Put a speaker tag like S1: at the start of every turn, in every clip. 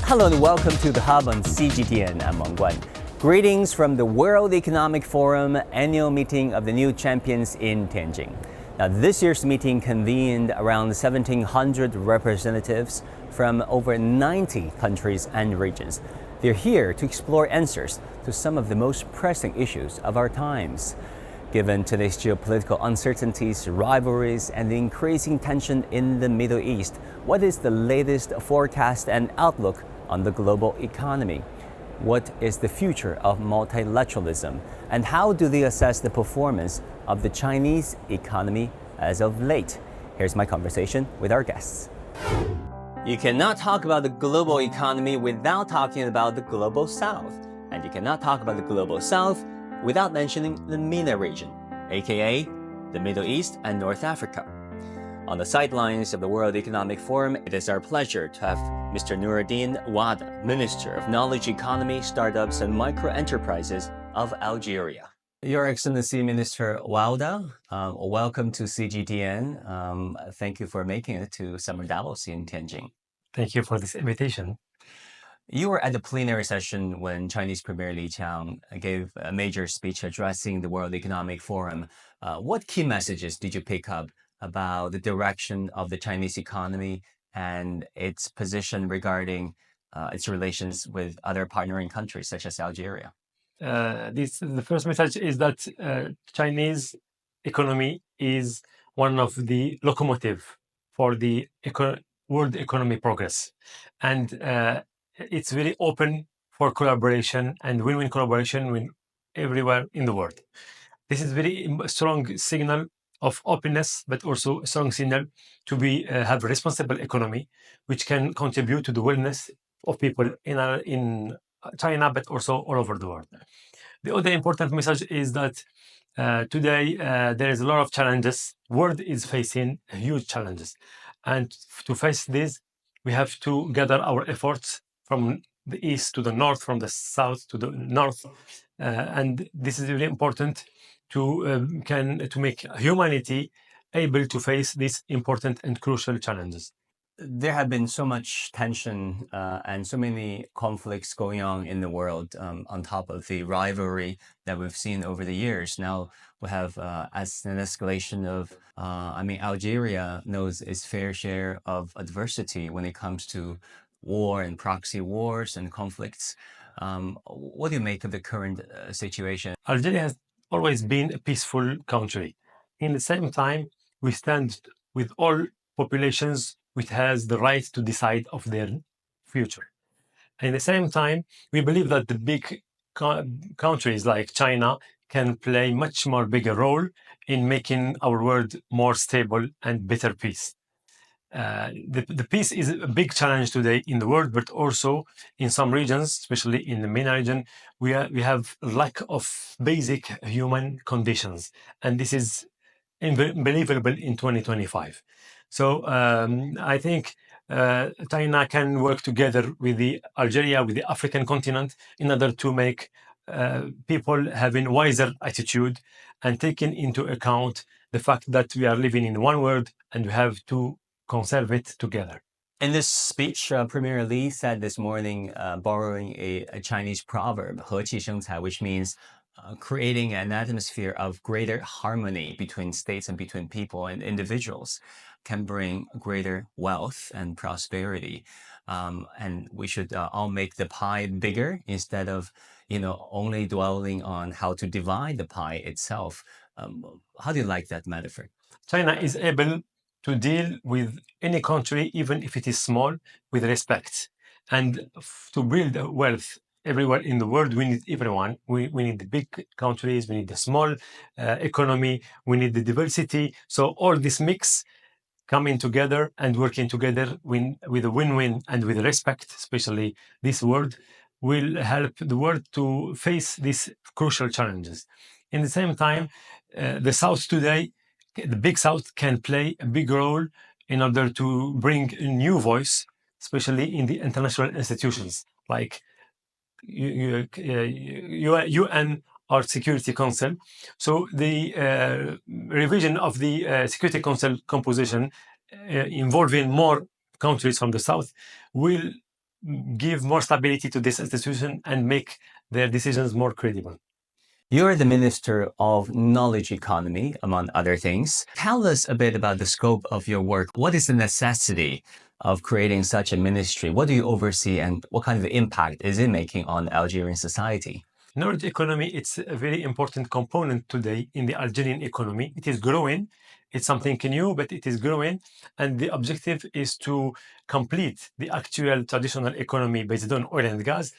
S1: Hello and welcome to The Hub on CGTN. I'm Wang Guan. Greetings from the World Economic Forum annual meeting of the new champions in Tianjin. Now, this year's meeting convened around 1,700 representatives from over 90 countries and regions. They're here to explore answers to some of the most pressing issues of our times. Given today's geopolitical uncertainties, rivalries, and the increasing tension in the Middle East, what is the latest forecast and outlook on the global economy? What is the future of multilateralism? And how do they assess the performance of the Chinese economy as of late? Here's my conversation with our guests. You cannot talk about the global economy without talking about the global south. And you cannot talk about the global south without mentioning the MENA region, aka the Middle East and North Africa. On the sidelines of the World Economic Forum, it is our pleasure to have Mr. Nouredinne Ouadah, Minister of Knowledge Economy, Startups and Micro-Enterprises of Algeria. Your Excellency, Minister Ouadah, welcome to CGTN. Thank you for making it to Summer Davos in Tianjin.
S2: Thank you for this invitation.
S1: You were at the plenary session when Chinese Premier Li Qiang gave a major speech addressing the World Economic Forum. What key messages did you pick up about the direction of the Chinese economy and its position regarding its relations with other partnering countries such as Algeria?
S2: The first message is that Chinese economy is one of the locomotive for the world economy progress, and it's very open for collaboration and win-win collaboration with everywhere in the world. This is very strong signal of openness, but also a strong signal to have a responsible economy, which can contribute to the wellness of people in China, but also all over the world. The other important message is that today there is a lot of challenges. World is facing huge challenges, and to face this, we have to gather our efforts from the east to the north, from the south to the north, and this is really important to make humanity able to face these important and crucial challenges.
S1: There have been so much tension and so many conflicts going on in the world on top of the rivalry that we've seen over the years. Now we have as an escalation of, Algeria knows its fair share of adversity when it comes to war and proxy wars and conflicts. What do you make of the current situation?
S2: Algeria has always been a peaceful country. In the same time, we stand with all populations which has the right to decide of their future. And at the same time, we believe that the big countries like China can play much more bigger role in making our world more stable and better peace. The peace is a big challenge today in the world, but also in some regions, especially in the MENA region, we have lack of basic human conditions, and this is unbelievable in 2025. So I think China can work together with Algeria, with the African continent, in order to make people having wiser attitude and taking into account the fact that we are living in one world and we have to conserve it together.
S1: In this speech, Premier Li said this morning, borrowing a Chinese proverb, 和气生财, which means creating an atmosphere of greater harmony between states and between people and individuals can bring greater wealth and prosperity. And we should all make the pie bigger instead of, only dwelling on how to divide the pie itself. How do you like that metaphor?
S2: China is able to deal with any country, even if it is small, with respect. And to build wealth everywhere in the world, we need everyone. We need the big countries, we need the small economy, we need the diversity. So all this mix coming together and working together with a win-win and with respect, especially this world, will help the world to face these crucial challenges. In the same time, the South today, the big South can play a big role in order to bring a new voice, especially in the international institutions like UN or Security Council. So the revision of the Security Council composition involving more countries from the South will give more stability to this institution and make their decisions more credible.
S1: You're the Minister of Knowledge Economy, among other things. Tell us a bit about the scope of your work. What is the necessity of creating such a ministry? What do you oversee and what kind of impact is it making on Algerian society?
S2: Knowledge economy, it's a very important component today in the Algerian economy. It is growing. It's something new, but it is growing. And the objective is to complete the actual traditional economy based on oil and gas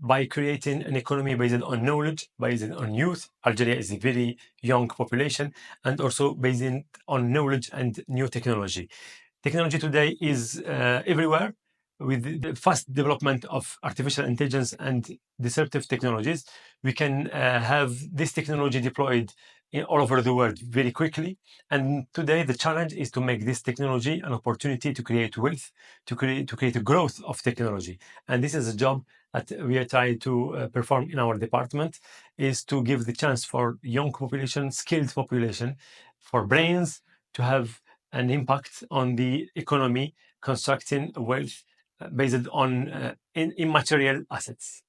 S2: by creating an economy based on knowledge, based on youth. Algeria is a very young population, and also based on knowledge and new technology. Technology today is everywhere. With the fast development of artificial intelligence and disruptive technologies, we can have this technology deployed all over the world very quickly. And today, the challenge is to make this technology an opportunity to create wealth, to create a growth of technology. And this is a job that we are trying to perform in our department, is to give the chance for young population, skilled population, for brains to have an impact on the economy, constructing wealth based on immaterial assets.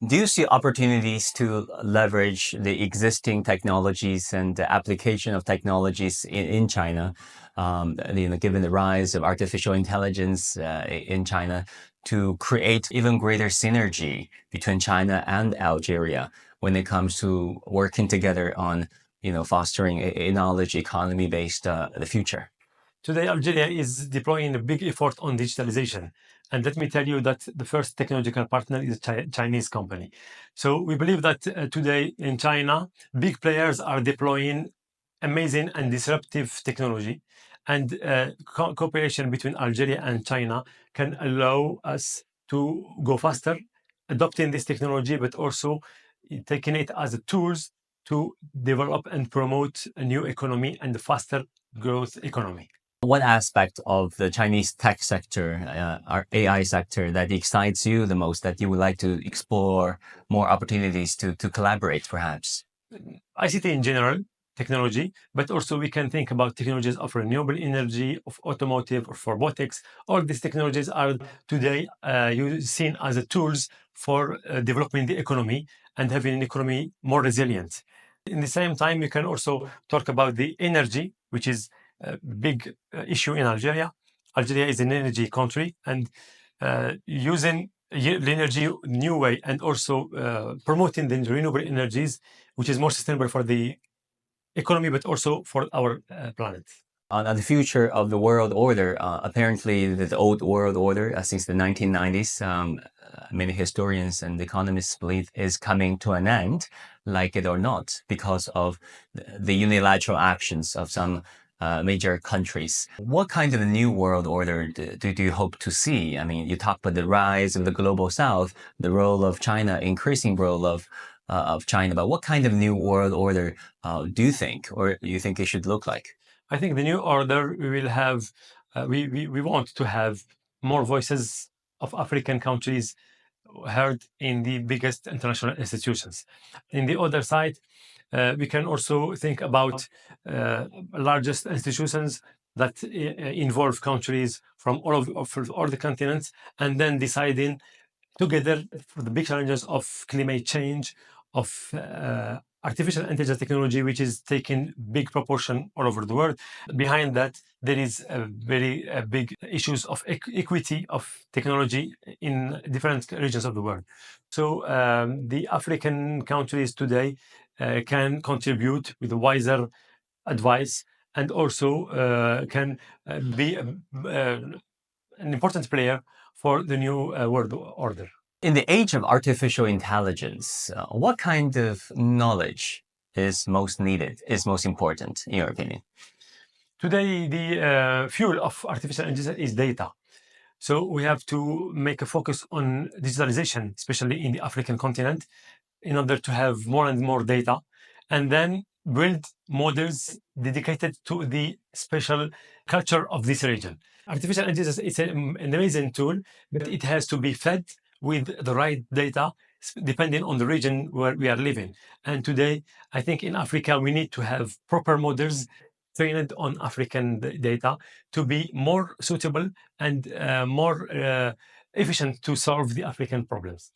S1: Do you see opportunities to leverage the existing technologies and the application of technologies in China, given the rise of artificial intelligence in China, to create even greater synergy between China and Algeria when it comes to working together on, fostering a knowledge economy based the future?
S2: Today, Algeria is deploying a big effort on digitalization. And let me tell you that the first technological partner is a Chinese company. So we believe that today in China, big players are deploying amazing and disruptive technology. And cooperation between Algeria and China can allow us to go faster, adopting this technology, but also taking it as a tools to develop and promote a new economy and a faster growth economy.
S1: What aspect of the Chinese tech sector, our AI sector, that excites you the most, that you would like to explore more opportunities to collaborate, perhaps?
S2: ICT in general, technology, but also we can think about technologies of renewable energy, of automotive, of robotics. All these technologies are today seen as tools for developing the economy and having an economy more resilient. In the same time, we can also talk about the energy, which is a big issue in Algeria. Algeria is an energy country, and using the energy new way and also promoting the renewable energies, which is more sustainable for the economy, but also for our planet.
S1: On the future of the world order, apparently the old world order since the 1990s, many historians and economists believe is coming to an end, like it or not, because of the unilateral actions of some major countries. What kind of a new world order do you hope to see? I mean, you talk about the rise of the global south, the role of China, increasing role of China, but what kind of new world order do you think, or you think it should look like?
S2: I think the new order we will have, we want to have more voices of African countries heard in the biggest international institutions. In the other side, we can also think about largest institutions that involve countries from all the continents, and then deciding together for the big challenges of climate change, of artificial intelligence technology, which is taking big proportion all over the world. Behind that, there is a very big issues of equity of technology in different regions of the world. So the African countries today can contribute with wiser advice, and also can be an important player for the new world order.
S1: In the age of artificial intelligence, what kind of knowledge is most needed, is most important, in your opinion?
S2: Today, the fuel of artificial intelligence is data. So we have to make a focus on digitalization, especially in the African continent, in order to have more and more data, and then build models dedicated to the special culture of this region. Artificial intelligence is an amazing tool, but it has to be fed with the right data, depending on the region where we are living. And today, I think in Africa, we need to have proper models trained on African data to be more suitable and more efficient to solve the African problems.